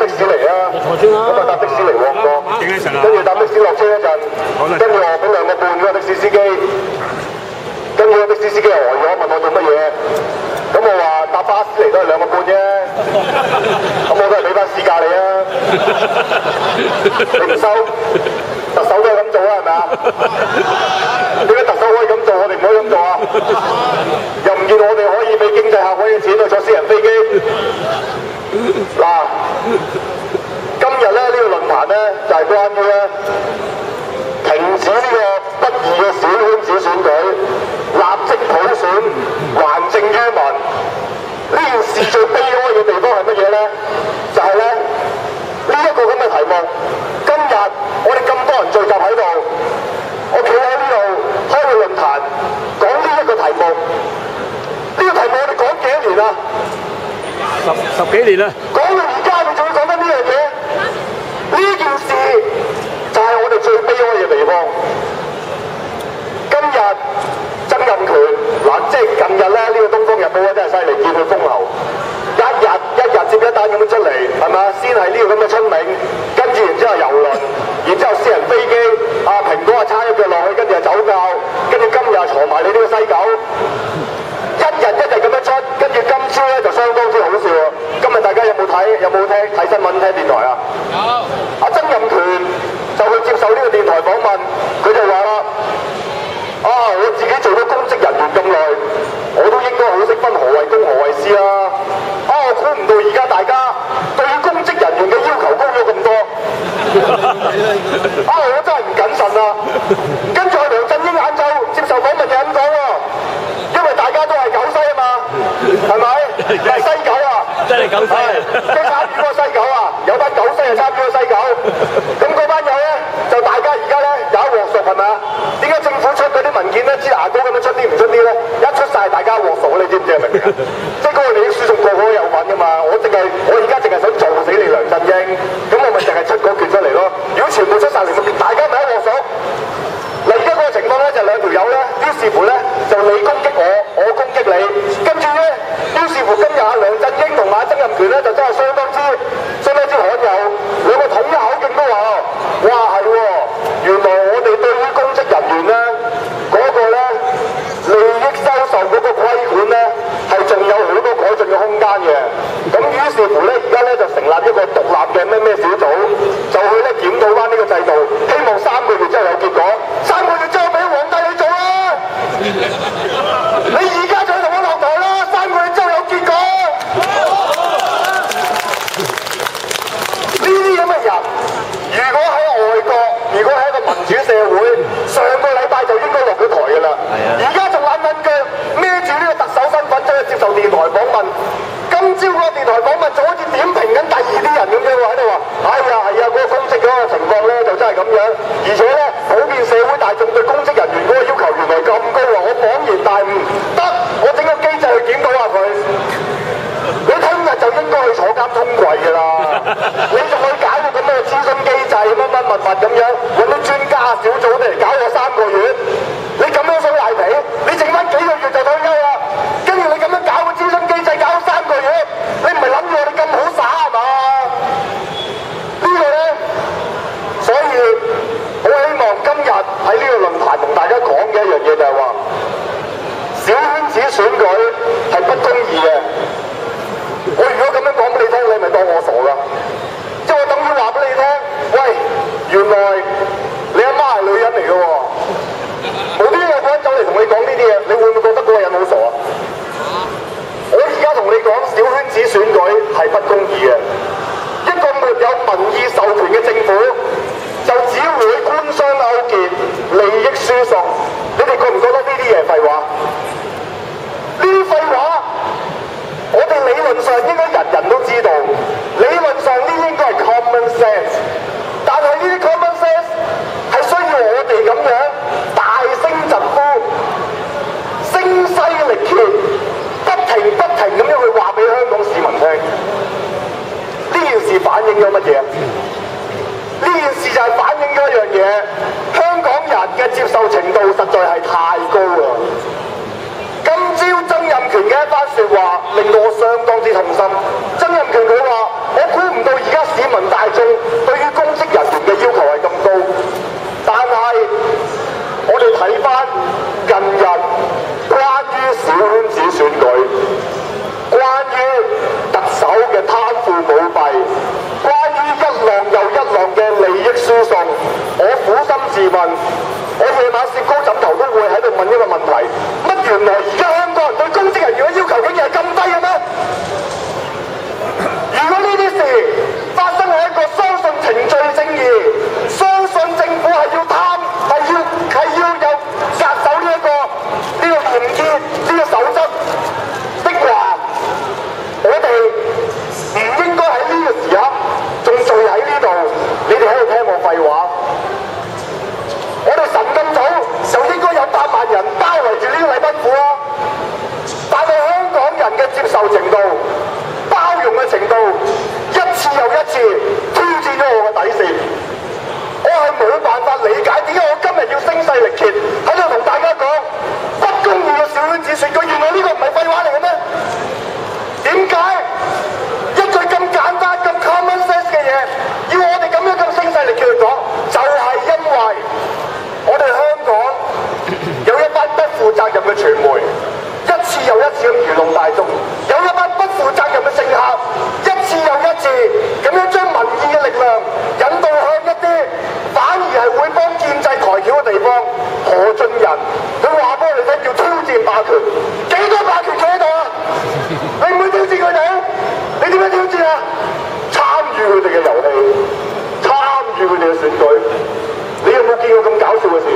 的士嚟啊，咁啊搭的士嚟旺角，跟住搭的士落車一陣，跟住我俾2個半嗰個的士司機，跟住個的士司機又呆咗，問我做乜嘢？咁我話搭巴士嚟都係2個半啫，咁我都係俾翻市價你啊，你唔收，特首都係咁做啦，係咪啊？點解特首可以咁做，我哋唔可以咁做啊？又唔見我哋可以俾經濟客揾嘅錢去坐私人飛機？嗱，今日咧呢個論壇咧就係關於咧停止呢個不義嘅小圈子選舉，立即普選，還政於民。呢件事最悲哀嘅地方係乜嘢咧？就係咧呢一個咁嘅題目，今日我哋咁多人聚集喺度，我企喺呢度開個論壇講呢一個題目，呢個題目我哋講幾多年啦？十幾年啦。講到而家，你仲要講緊呢樣嘢？呢件事就係我哋最悲哀嘅地方。今日曾蔭權嗱，即係近日咧，呢個《東方日報》咧真係犀利，見佢風流，一日接一單咁樣出嚟，係咪？先係呢個咁嘅春茗，跟住然之後郵輪，然之後私人飛機，蘋果叉一腳落去，跟住又走教，跟住今日又藏埋你呢個西九。一日咁樣出，跟住今朝咧就相當之好笑喎。今日大家有冇睇新聞聽電台啊？有。阿曾蔭權就去接受呢個電台訪問，佢就話啦：我自己做咗公職人員咁耐，我都應該好識分何謂公何謂私啦。我估唔到而家大家對於公職人員嘅要求高咗咁多。我真係唔謹慎啦。跟住梁振英晏晝接受訪問就咁講喎。因為大家都係九西啊嘛，係咪？係西九啊，真係九西，即係參與嗰個西九啊，有班九西就參與嗰個西九，咁嗰班友咧就大家而家咧有一鑊熟係咪啊？點解政府出嗰啲文件咧支牙膏咁樣出啲唔出啲咧？一出晒大家鑊熟，你知唔知啊？明唔明啊？即係嗰個利益輸送個個都有份㗎嘛，我而家淨係想做死你梁振英，咁我咪淨係出嗰橛出嚟咯。如果全部出晒嚟，大家咪一鑊熟。嗱，而家嗰個情況咧就2條友咧，於是乎咧就你攻擊我，我攻擊你，跟住咧，於是乎今日梁振英同埋曾蔭權咧就真係相當之罕有，兩個統一口徑都話哇係喎，原來我哋對於公職人員咧嗰個咧利益收受嗰個規管咧係仲有好多改進嘅空間嘅。咁於是乎咧，而家咧就成立一個獨立嘅咩小組，就去咧檢討翻呢個制度，希望3個月之後有結果。3個月之後俾皇帝你做啦！你而家就同我落台啦！3個月之後有結果。呢啲咁嘅人，如果喺外國，如果喺一個民主社會，上個禮拜就應該落咗台㗎啦。而家仲懶腳孭住呢個特首身份走去接受電台訪問。今朝嗰個電台訪問就好似點評緊第2啲人咁樣喎，喺度話：嗰個公職嗰個情況咧就真係咁樣，而且咧普遍社會大眾對公職人員嗰個要求原來咁高啊！我恍然大悟，得我整個機制去檢討下佢。你聽日就應該去坐監通櫃㗎啦！你仲去搞個咁嘅諮詢機制乜咁樣，揾啲專家小組嚟搞我3個月，你咁樣想賴皮？你剩翻幾個月就退休啦，跟住你咁樣搞個諮詢機制搞3個月，你唔係諗住我哋咁好耍係嘛？呢個咧，所以好希望今日喺呢個論壇同大家講嘅一樣嘢就係話，小圈子選舉係不公義嘅。我如果咁樣講俾你聽，你咪當我傻㗎？即係我等於話俾你聽，喂，原來你阿媽係女人嚟嘅喎，無端端有個人走嚟同你講呢啲嘢，你會唔會覺得嗰個人好傻啊？我而家同你講，小圈子選舉係不公義嘅，一個沒有民意授權嘅政府，就只會官商勾結、利益輸送。你哋覺唔覺得呢啲嘢係廢話？呢啲廢話，我哋理論上應該人人都知道，理論上呢應該係 common sense， 但係呢啲 common sense 係需要我哋咁樣大聲疾呼、聲嘶力竭、不停咁樣去話俾香港市民聽。呢件事反映咗乜嘢？呢件事就係反映咗一樣嘢，香港人嘅接受程度實在係太高啦。今朝曾蔭權嘅一番説話令到我相當之痛心。曾蔭權佢話：我估唔到而家市民大眾對於公職人員嘅要求係咁高，但係我哋睇翻近日關於小圈子選舉、關於特首嘅貪腐舞弊、關於一浪又一浪嘅利益輸送，我苦心自問，我夜晚攝高枕頭都會喺度問一個問題：乜原來而家香港人對公職人員嘅要求竟然係咁低嘅咩？如果呢啲事發生喺一個相信程序正義、相信政府係要有恪守呢個廉潔呢個守則的話，我哋唔應該喺呢個時刻仲聚喺呢度，你哋喺度聽我廢話。我哋神咁早就應該有8萬人包圍住呢個禮賓府啦，但係香港人嘅接受程度、包容嘅程度，一次又一次挑戰咗我嘅底線。我係冇辦法理解點解我今日要聲嘶力竭喺度同大家講不公義嘅小圈子選舉，原來呢個唔係廢話嚟嘅咩？點解一句咁簡單、咁 common sense 嘅嘢，要我哋咁樣咁聲嘶力竭去講？就係因為我哋香港有一班不負責任嘅傳媒，一次又一次咁愚弄大眾，有一班不負責任嘅政客，一次又一次咁樣將民意嘅力量引導向一啲反而係會幫建制抬轎嘅地方。何俊仁佢話俾我哋聽要挑戰霸權，幾多霸權企喺度啊？你唔會挑戰佢哋？你點樣挑戰啊？參與佢哋嘅遊戲，參與佢哋嘅選舉。你有冇見過咁搞笑嘅事？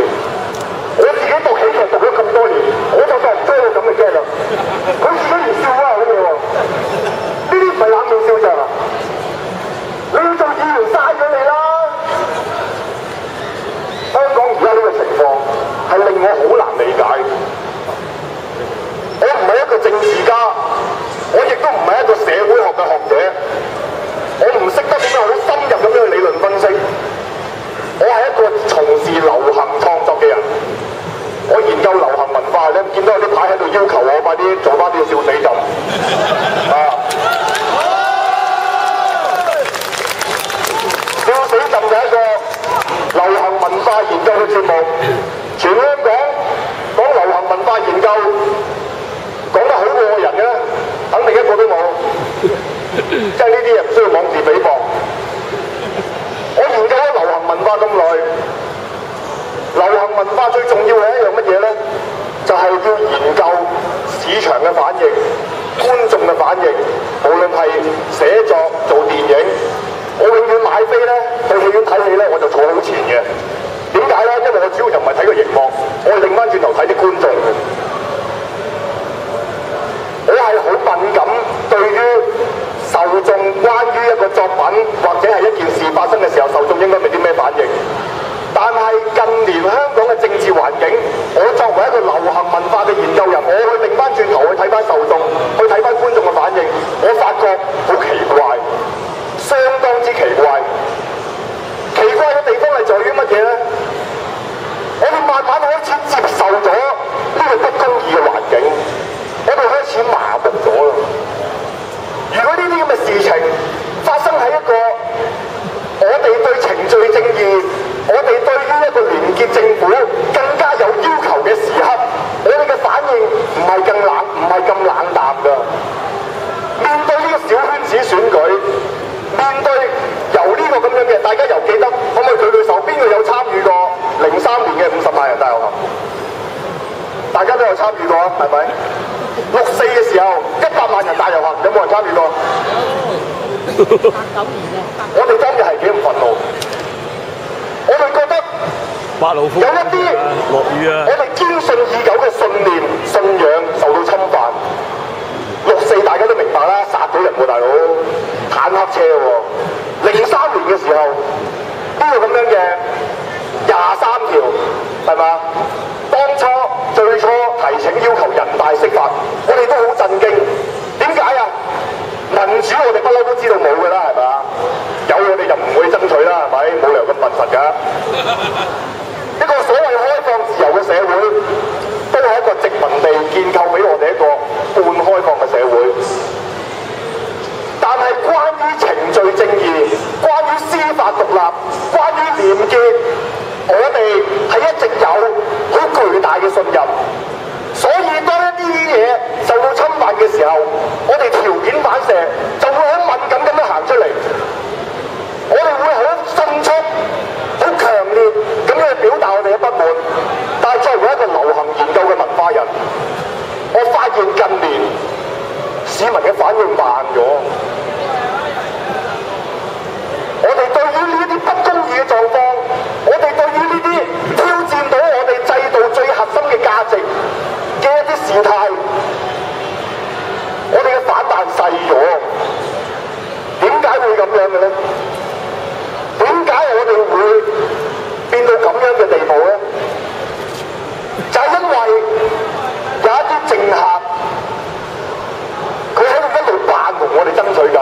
我自己讀喜劇讀咗咁多年，我就當唔追到咁嘅 get 啦。佢自己連笑都係好嘢喎，呢啲唔係冷面笑匠啊！你要做議員嘥咗你啦！香港而家呢個情況係令我好難理解。我唔係一個政治家，我亦都唔係一個社會學嘅學者，我唔識得點樣好深入咁樣去理論分析。我係一個從事流行創作嘅人，我研究流行文化咧，見到有啲牌喺度要求我快啲做翻啲笑死朕啊！笑死朕就係一個流行文化研究嘅節目，全香港講流行文化研究講得好過我人嘅，肯定一個都冇，即係呢啲嘢唔需要妄自菲薄。我研究咗流行文化咁耐，流行文化最重要係一樣乜嘢咧？就係要研究市場嘅反應、觀眾嘅反應。無論係寫作、做電影，我永遠買飛咧，去戲院睇戲咧，我就坐好前嘅。點解咧？因為我主要就唔係睇個熒幕，我係擰翻轉頭睇啲觀眾嘅。我係好敏感對於受眾關於一個作品或者係一件事發生嘅時候，受眾應該俾啲咩反應？但係近年香港嘅政治環境，我作為一個流行文化嘅研究人，我去擰翻轉頭去睇翻受眾，去睇翻觀眾嘅反應，我發覺好奇怪，相當之奇怪。奇怪嘅地方係在於乜嘢咧？我哋慢慢開始接受咗呢個不公義嘅環境，我哋開始麻木咗啦。如果呢啲咁嘅事情發生喺一個我哋對程序正義、我哋對於一個廉潔政府更加有要求嘅時刻，我哋嘅反應唔係咁冷淡㗎。面對呢個小圈子選舉，面對由呢個咁樣嘅，大家又記得可唔可以舉舉手？邊個有參與過03年嘅50萬人大遊行？大家都有參與過啊，係咪？64嘅時候100萬人大遊行，有冇人參與過？89年嘅，我哋當日係幾咁憤怒，我哋覺得有一啲落雨啊，我哋堅信已久嘅信念、信仰受到侵犯。64大家都明白啦，殺到人喎，大佬，坦克車喎。03年嘅時候，呢個咁樣嘅23條係嘛？當初最初提請要求人大釋法，我哋都好震驚。點解啊？民主我哋不嬲都知道冇㗎啦，係嘛？有我哋就唔會爭取啦，係咪？冇理由咁笨實㗎。一個所謂開放自由嘅社會，都係一個殖民地建構俾我哋一個半開放嘅社會。但係關於程序獨立，關於廉潔，我哋係一直有好巨大嘅信任。所以當一啲嘢受到侵犯嘅時候，我哋條件反射就會好敏感咁樣行出嚟，我哋會好迅速、好強烈咁樣去表達我哋嘅不滿。但係作為一個流行研究嘅文化人，我發現近年市民嘅反應慢咗。我哋對於呢啲不公義嘅狀況，我哋對於呢啲挑戰到我哋制度最核心嘅價值嘅一啲事態，我哋嘅反彈細咗。點解會咁樣嘅咧？點解我哋會變到咁樣嘅地步咧？就係因為有一啲政客，佢喺度一路扮同我哋爭取緊，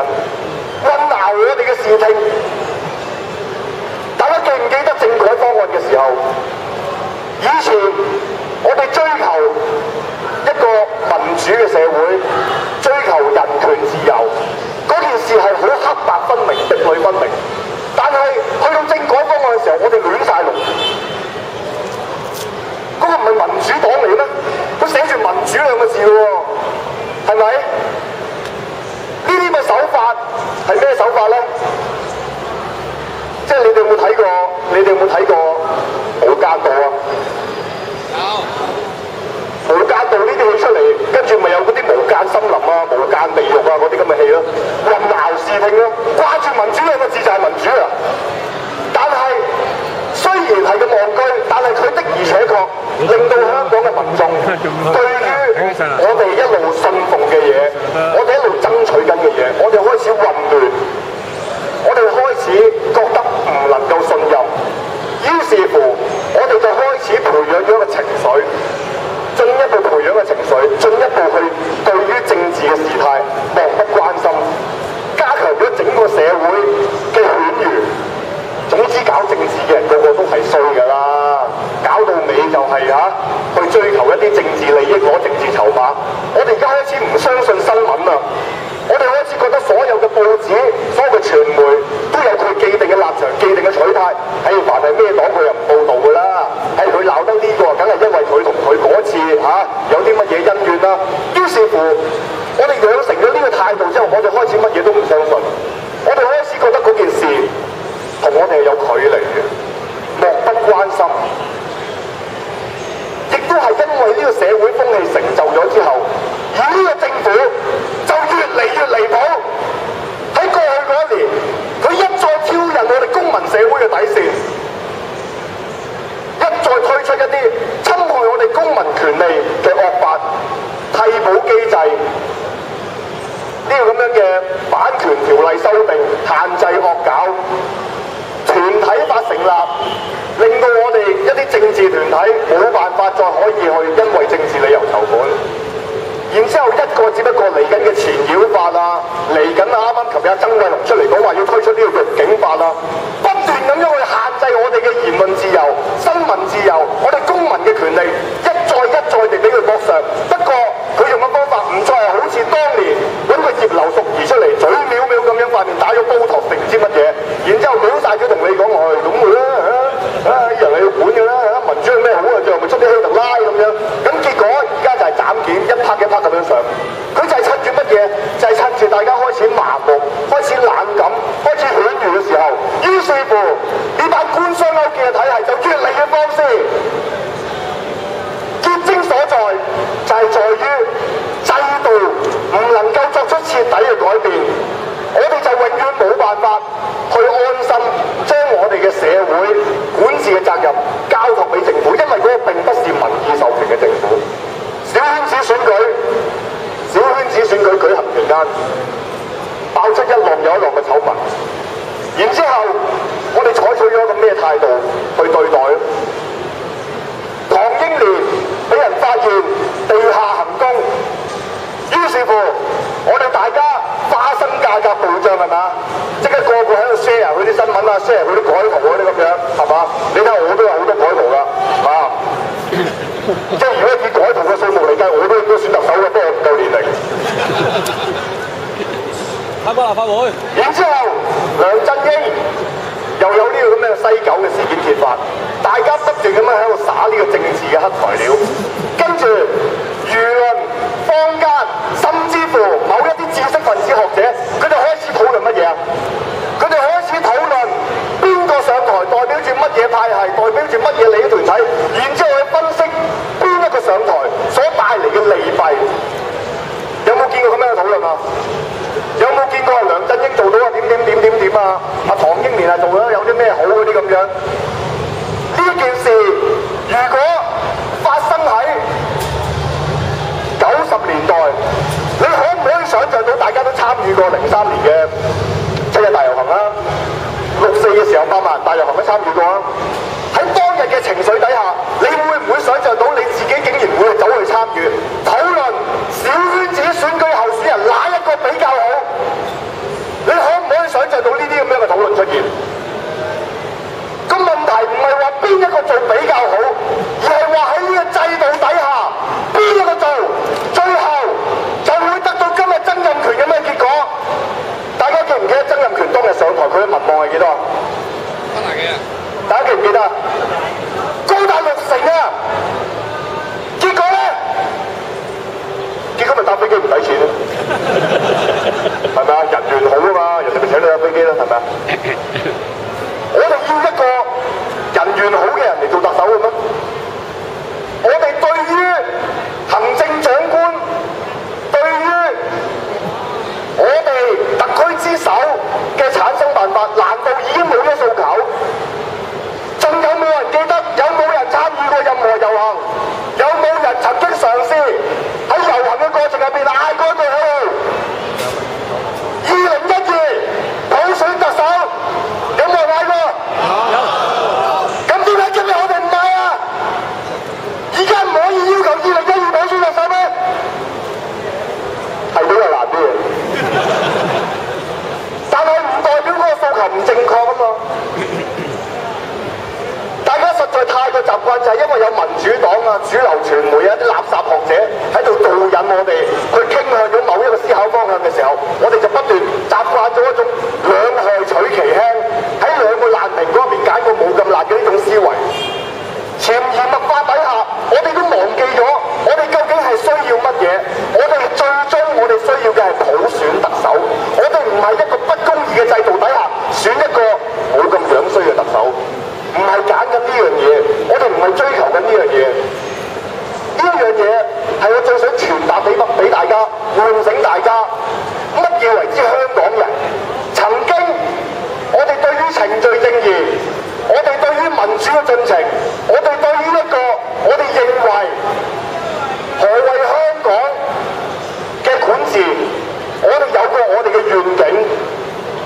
混淆我哋嘅視聽。大家記唔記得政改方案嘅時候？以前我哋追求一個民主嘅社會，追求人權自由，嗰件事係好黑白分明、壁壘分明。但係去到政改方案嘅時候，我哋亂晒龍。嗰個唔係民主黨嚟咩？佢寫住民主兩個字喎，係咪？呢啲嘅手法係咩手法咧？即係你哋有冇睇過？你哋有冇睇過《無間道》啊？有。《無間道》呢啲戲出嚟，跟住咪有嗰啲無間森林啊、無間地獄啊嗰啲咁嘅戲咯，混淆視聽咯，掛住民主兩個字就係民主啊！但係雖然係咁戇居，但係佢的而且確令到香港嘅民眾對於我哋一路信奉嘅嘢，我哋一路爭取緊嘅嘢，我哋開始混亂。我哋開始覺得唔能夠信任，於是乎我哋就開始培養咗一個情緒，進一步培養嘅情緒，進一步去對於政治嘅事態漠不關心，加強咗整個社會嘅犬儒。總之搞政治嘅人個個都係衰㗎啦，搞到尾就係去追求一啲政治利益，攞政治籌碼。我哋而家開始唔相信新聞啦。我哋開始覺得所有嘅報紙、所有嘅傳媒都有佢既定嘅立場、既定嘅取態。凡係咩黨佢又唔報導㗎啦。佢鬧得呢個，梗係因為佢同佢嗰次有啲乜嘢恩怨啦。於是乎，我哋養成咗呢個態度之後，我哋開始乜嘢都唔相信。我哋開始覺得嗰件事同我哋係有距離嘅，漠不關心。亦都係因為呢個社會風氣成就咗之後，而呢個政府就越嚟越離譜。喺過去嗰一年，佢一再挑釁我哋公民社會嘅底線，一再推出一啲侵害我哋公民權利嘅惡法、替補機制，呢個咁樣嘅版權條例修訂、限制惡搞、團體法成立，令到我哋一啲政治團體冇辦法再可以去因為政治理由籌款。然之後一個只不過嚟緊嘅纏繞法啊，嚟緊啱啱琴日曾偉龍出嚟講話要推出呢個獄警法啊，不斷咁樣去限制我哋嘅言論自由、新聞自由、我哋公民嘅權利，一再地俾佢剝削。不過佢用嘅方法唔再係好似當年揾個葉劉淑儀出嚟嘴藐藐咁樣塊面打咗煲托定唔知乜嘢，然之後藐晒佢同你講咁嘅啦人係要管嘅啦民主係咩好啊？最後咪出啲希特拉咁樣，咁結果而家就係斬件一拍一拍咁樣上，佢就係趁住乜嘢？就係趁住大家開始麻木、開始冷感、開始犬儒嘅時候，於是乎呢班官商勾結嘅體系就越嚟越放肆。結晶所在就係在於制度唔能夠作出徹底嘅改變，我哋就永遠冇辦法去安心將我哋嘅社會管治嘅責任交託俾政府，因為嗰個並不是民意授權嘅政府。小圈子選舉舉行期間，爆出一浪又一浪嘅醜聞，然之後我哋採取咗一個咩態度去對待咧？唐英年俾人發現地下行宮，於是乎我哋大家花生價格暴漲係嘛？即刻個喺度 share 嗰啲新聞啊 ，share 嗰啲改圖嗰啲咁樣係嘛？你睇我都有好多改圖㗎，即係如果以改圖嘅數目嚟計，我都應該選特首嘅，不過唔夠年齡。參加立法會。然之後梁振英又有呢個咁嘅西九嘅事件揭發，大家不斷咁樣喺度撒呢個政治嘅黑材料，跟住輿論、坊間，甚至乎某一啲知識分子學者，佢哋開始討論乜嘢啊？佢哋開始討論邊個上台代表住乜嘢派系，代表住乜嘢利益團體，然之後去分析邊一個上台所帶嚟嘅利弊。有冇見過咁樣嘅討論啊？有冇見過梁振英做到啊點啊？阿唐英年啊做咗有啲咩好嗰啲咁樣？呢件事如果發生喺90年代，你可唔可以想像到大家都參與過03年嘅七一大遊行啊？64嘅時候8萬人大遊行都參與過啊！喺當日嘅情緒底下，你會唔會想像到你自己竟然會走去參與討論小圈子選舉候選人哪一個比較好？你可唔可以想像到呢啲咁樣嘅討論出現？個問題唔係話邊一個做比較好，而係話喺呢個制度底下，邊一個做，最後就會得到今日曾蔭權嘅咩結果？大家記唔記得曾蔭權當日上台佢嘅民望係幾多？大家記唔記得？高達60%啊！結果咧，結果咪搭飛機唔使錢咯，係咪啊？人緣好啊嘛，人哋咪請你搭飛機啦，係咪啊？我哋要一個人緣好嘅人嚟做特首嘅咩？我哋對於行政長官，對於我哋特區之首嘅產生辦法，難道已經冇咗訴求？仲有冇人記得？有冇人參與過任何遊行？有冇人曾經嘗試喺遊行嘅過程入邊嗌過一句口號？2012普選特首，有冇人嗌過？有。咁點解今日我哋唔嗌啊？而家唔可以要求2012普選特首咩？係比較難啲嘅，但係唔代表嗰個訴求唔正確啊嘛。大家實在太過習慣，就係因為有民主黨啊、主流傳媒啊、啲垃圾學者喺度導引我哋去傾向咗某一個思考方向嘅時候，我哋就不斷習慣咗一種兩害取其輕，喺兩個爛蘋果入邊揀個冇咁辣嘅呢種思維。潛移默化底下，我哋都忘記咗我哋究竟係需要乜嘢？我哋最終我哋需要嘅係普選特首，我哋唔係一個不公義嘅制度底下選一個冇咁樣衰嘅特首。唔係揀緊呢樣嘢，我哋唔係追求緊呢樣嘢。呢樣嘢係我最想傳達俾大家，喚醒大家乜嘢為之香港人。曾經我哋對於程序正義，我哋對於民主嘅進程，我哋對於一個我哋認為何謂香港嘅管治，我哋有過我哋嘅願景，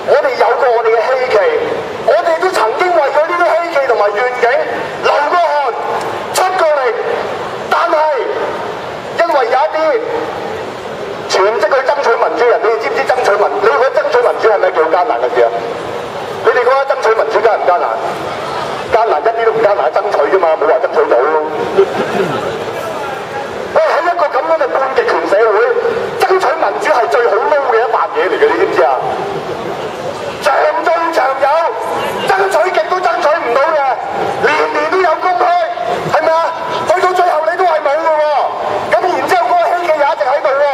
我哋有過我哋嘅希冀，我哋都曾經為咗呢啲希冀同埋願景流過汗、出過力，但係因為有一啲全職去爭取民主人，你哋知唔知爭取民？你覺得爭取民主係咪一件好艱難嘅事啊？你哋覺得爭取民主艱唔艱難？艱難一啲都唔艱難，爭取啫嘛，冇話爭取到咯。喂，喺一個咁樣嘅半極權社會，爭取民主係最好撈嘅一瓣嘢嚟嘅，你知唔知啊？長中長有，爭取極都爭取唔到嘅，年年都有公開，係咪啊？去到最後你都係冇嘅喎，咁然之後嗰個希冀又一直喺度喎，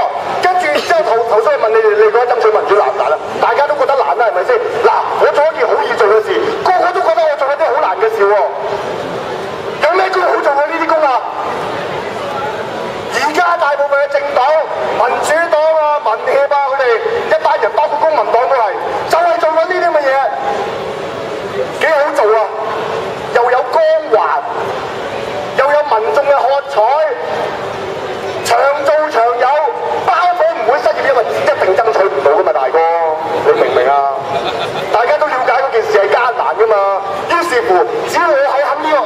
跟住然之後頭先問你哋，你覺得爭取民主難唔難啊？大家都覺得難啦，係咪先？嗱，我做一件好易做嘅事，個個都覺得我做緊啲好難嘅事喎，有咩工好做過呢啲工啊？而家大部分嘅政黨、民主黨啊、民協啊，佢哋一班人，包括公民黨都係，就係做緊呢啲咁嘅嘢，幾好做啊！又有光環，又有民眾嘅喝彩，長做長有，包保唔會失業，因為一定爭取唔到噶嘛，大哥，你明唔明啊？大家都了解嗰件事係艱難噶嘛，於是乎，只要我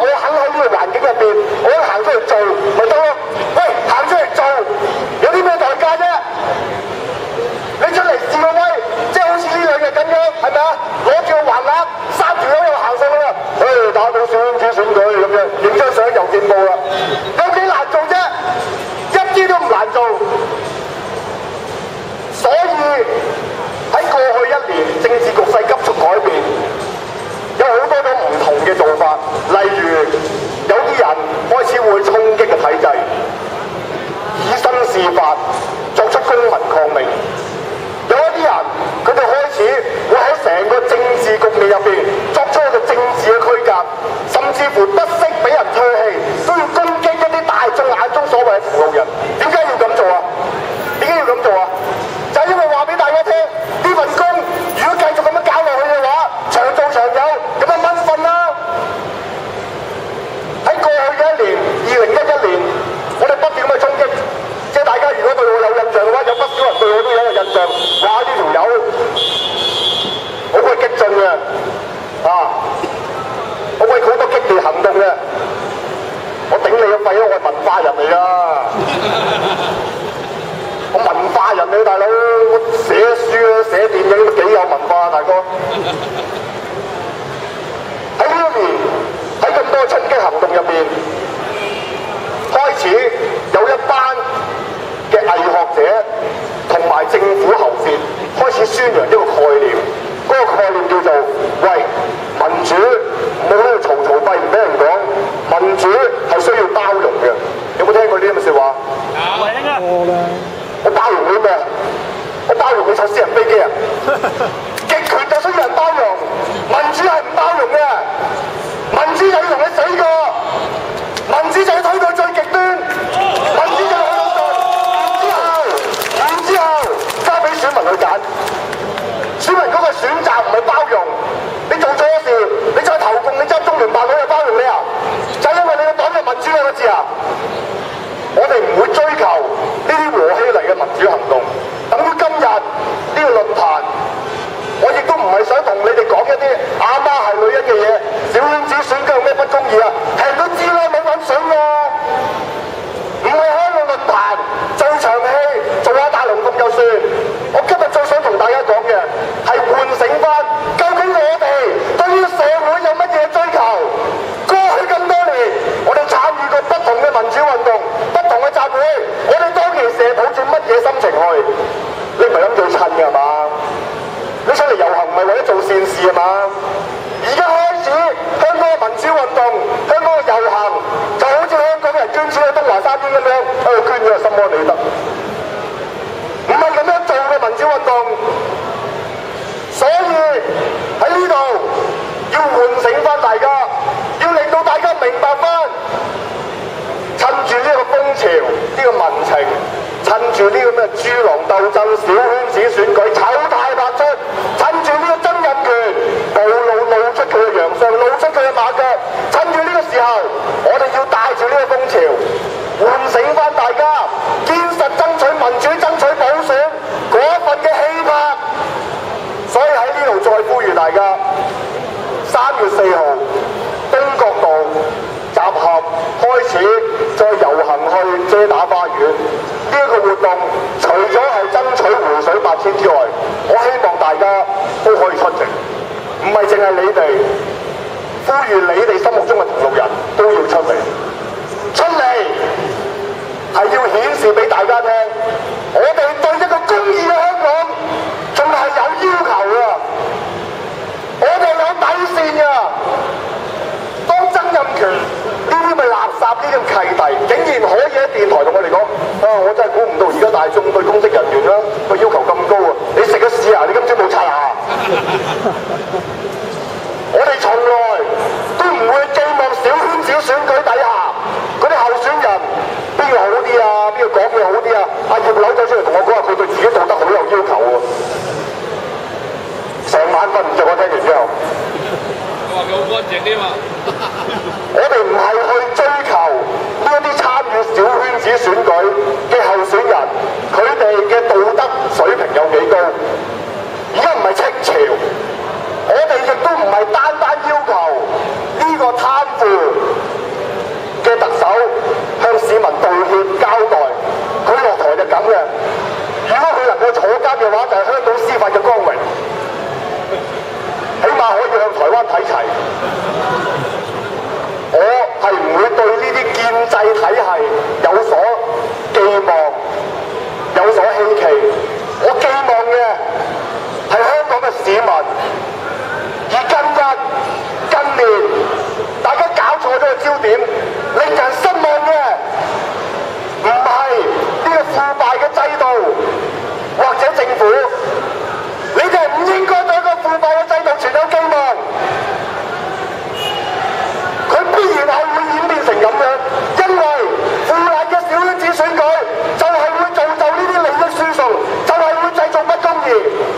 肯喺呢個環境入邊，我行出嚟做，咪得咯。喂，行出嚟做，有啲咩代價啫？你出嚟示個威，即係好似呢兩日咁樣，係咪啊？攞住個橫額，3條友又行上去啦，打到小圈子選舉咁樣，影張相又見報啦，有幾難做啫？一啲都唔難做。所以喺過去1年，政治局勢急速改變，有好多制，以身試法，作出公民抗命。有一啲人，佢哋開始會喺成個政治局面入邊作出一個政治嘅區隔，甚至乎不惜俾人唾棄，都要攻擊一啲大眾眼中所謂嘅同路人。點解要咁做啊？點解要咁做啊？就係因為話俾大家聽，呢份工如果繼續咁樣搞落去嘅話，長做長有，咁樣蚊瞓啦。喺過去嘅一年，2011年，我哋不斷咁去衝擊。即係大家如果對我有印象嘅話，有不少人對我都有一個印象，話呢條友好鬼激進嘅，好鬼好多激烈行動嘅。我頂你個肺啊！我係文化人嚟㗎，我文化人嚟，大佬，我寫書啊、寫電影都幾有文化啊，大哥。喺呢一年，喺咁多衝擊行動入邊，開始有一班嘅偽學者同埋政府喉舌開始宣揚一個概念，嗰個概念叫做：喂，民主唔好喺度嘈嘈閉唔俾人講，民主係需要包容嘅。有冇聽過呢啲咁嘅説話？我包容你咩？我包容你坐私人飛機啊！極權就需要人包容，民主係唔包容嘅，民主就要同你死過，民主就要推到最極端，民主就要去到盡，然之後交俾選民去揀，選民嗰個選擇唔係包容，你做錯事，你再投共，你執中聯辦佢就包容你啊？就係因為你個黨有民主兩個字啊！我哋唔會追求呢啲和氣嚟嘅民主行動。等於今日呢個論壇，我亦都唔係想同你哋講一啲阿媽係女人嘅嘢，小圈子選舉有咩不公義啊？係人都知啦，冇份選喎。唔係開個論壇做場戲，做下大龍鳳就算。我今日最想同大家講嘅係喚醒翻，究竟我哋對於社會有乜嘢追求？過去咁多年，我哋參與過不同嘅民主運動、不同嘅集會，我哋當其時係抱住乜嘢心情去？你唔係諗住襯嘅係嘛？你出嚟遊行唔係為咗做善事係嘛？而家開始香港嘅民主運動、香港嘅遊行，就好似香港人捐錢去東華三院咁樣，喺度捐咗個心安理得，唔係咁樣做嘅民主運動。所以喺呢度要喚醒翻大家，要令到大家明白翻，趁住呢個風潮、呢個民情，趁住呢個咩豬狼鬥爭、小圈子選舉、醜態百出，趁住呢個曾蔭權露出佢嘅洋相，露出佢嘅馬腳，趁住呢個時候，我哋要帶住呢個風潮，喚醒翻大家，堅實爭取民主、爭取普選嗰一份嘅氣魄。所以喺呢度再呼籲大家，3月4號東角道集合開始，再遊行去遮打花園。呢一個活動除咗係爭取回水8000之外，我希望大家都可以出席，唔係淨係你哋，呼籲你哋心目中嘅同路人都要出嚟。出嚟係要顯示俾大家聽，我哋對一個公義嘅香港仲係有要求㗎，我哋有底線㗎。當曾蔭權呢啲咪垃圾呢啲契弟，竟然可以喺電台同我哋講，我真係估唔到而家大眾對公職人員啦個要求咁高啊！你食咗屎啊？你今朝冇刷牙啊？我哋從來都唔會寄望小圈子選舉底下嗰啲候選人邊個好啲啊？邊個講嘢好啲啊？阿葉劉走出嚟同我講話，佢對自己道德好有要求喎，成晚瞓唔着。我聽完之後，佢話佢好乾淨啲嘛。我哋唔係去追求呢一啲參與小圈子選舉嘅候選人，佢哋嘅道德水平有幾高？而家唔係清朝。我哋亦都唔係單要求呢個貪腐嘅特首向市民道歉交代，佢落台就咁嘅。如果佢能夠坐監嘅話，就係香港司法嘅光榮，起碼可以向台灣睇齊。我係唔會對呢啲建制體系有所寄望、有所希冀。我寄望嘅係香港嘅市民。而近年，大家搞錯咗個焦點，令人失望嘅咁樣，因為腐爛嘅小圈子選舉就係會造就呢啲利益輸送，就係會製造不公義，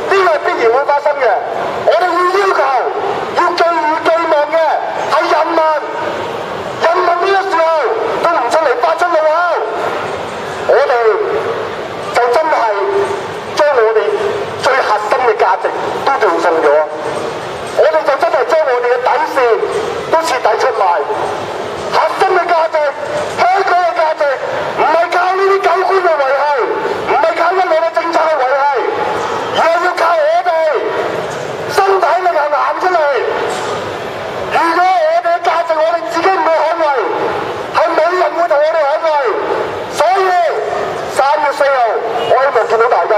呢個係必然會發生嘅。我哋要求，要寄予寄望嘅係人民，人民呢個時候都唔出嚟發出怒吼，我哋就真係將我哋最核心嘅價值都斷送咗，我哋就真係將我哋嘅底線都徹底出賣。核心嘅價值，香港嘅價值，唔係靠呢啲狗官嘅維繫，唔係靠一兩嘅政策去維繫，而係要靠我哋身體力行行出嚟。如果我哋嘅價值我哋自己唔去捍衛，係冇人會同我哋捍衛。所以3月4號，我希望見到大家。